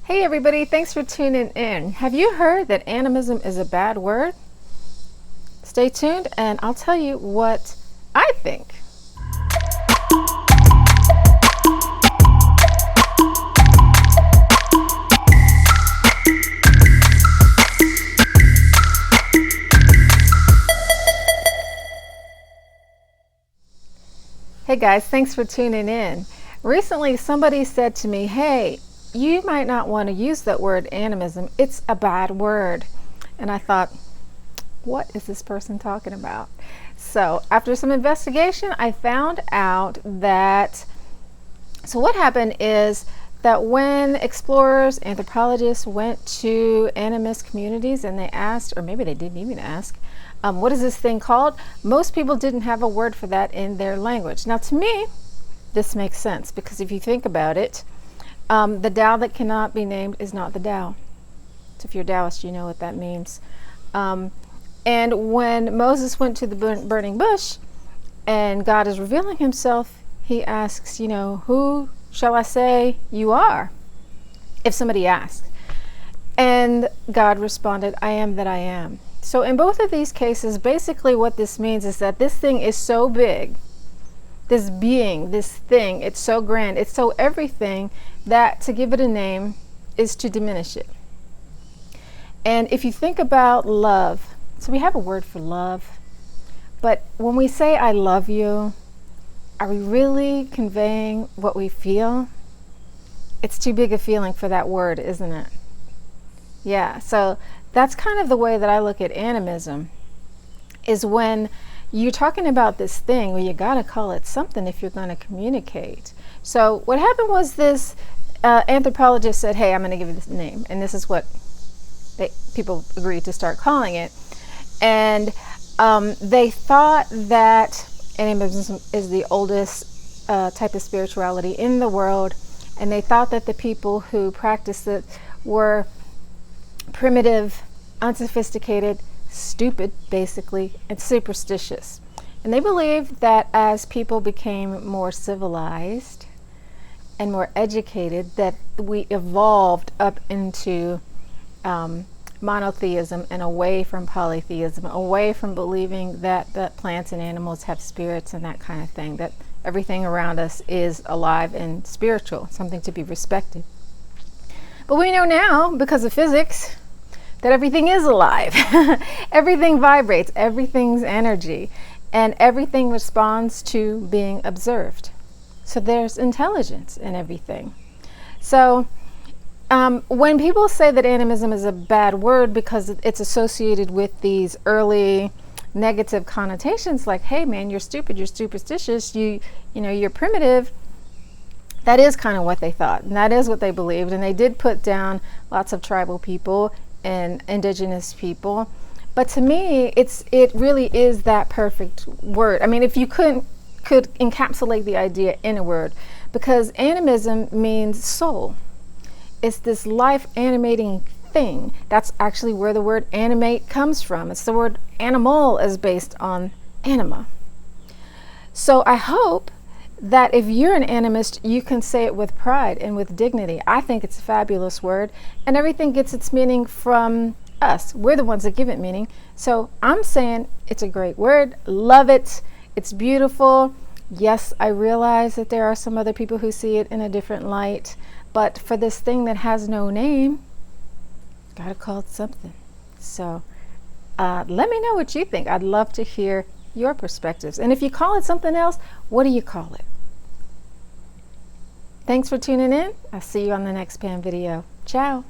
Hey everybody, thanks for tuning in. Have you heard that animism is a bad word? Stay tuned and I'll tell you what I think. Hey guys, thanks for tuning in. Recently somebody said to me, hey, you might not want to use that word animism. It's a bad word. And I thought, what is this person talking about? So after some investigation, I found out that, so what happened is that when explorers, anthropologists went to animist communities and they asked, or maybe they didn't even ask, what is this thing called? Most people didn't have a word for that in their language. Now to me, this makes sense because if you think about it, the Tao that cannot be named is not the Tao. So if you're a Taoist, you know what that means. And when Moses went to the burning bush and God is revealing himself, he asks, you know, who shall I say you are? If somebody asks. And God responded, I am that I am. So in both of these cases, basically what this means is that this thing is so big, this being, this thing, it's so grand, it's so everything, that to give it a name is to diminish it. And if you think about love, so we have a word for love, but when we say I love you, are we really conveying what we feel? It's too big a feeling for that word, isn't it? Yeah, so that's kind of the way that I look at animism, is when you're talking about this thing, well, you got to call it something if you're going to communicate. So what happened was this anthropologist said, hey, I'm going to give you this name. And this is what people agreed to start calling it. And they thought that animism is the oldest type of spirituality in the world. And they thought that the people who practiced it were primitive, unsophisticated, stupid, basically, and superstitious. And they believed that as people became more civilized and more educated, that we evolved up into monotheism and away from polytheism, away from believing that plants and animals have spirits and that kind of thing, that everything around us is alive and spiritual, something to be respected. But we know now, because of physics, that everything is alive. Everything vibrates, everything's energy, and everything responds to being observed. So there's intelligence in everything. So when people say that animism is a bad word because it's associated with these early negative connotations like, hey man, you're stupid, you're superstitious, you know, you're primitive, that is kind of what they thought, and that is what they believed. And they did put down lots of tribal people and indigenous people. But to me, it really is that perfect word. I mean, if you could encapsulate the idea in a word, because animism means soul. It's this life animating thing. That's actually where the word animate comes from. It's the word animal is based on anima. So I hope that if you're an animist, you can say it with pride and with dignity. I think it's a fabulous word, and everything gets its meaning from us. We're the ones that give it meaning. So I'm saying it's a great word. Love it. It's beautiful. Yes, I realize that there are some other people who see it in a different light, but for this thing that has no name, gotta call it something. So let me know what you think. I'd love to hear your perspectives. And if you call it something else, what do you call it? Thanks for tuning in. I'll see you on the next Pan video. Ciao.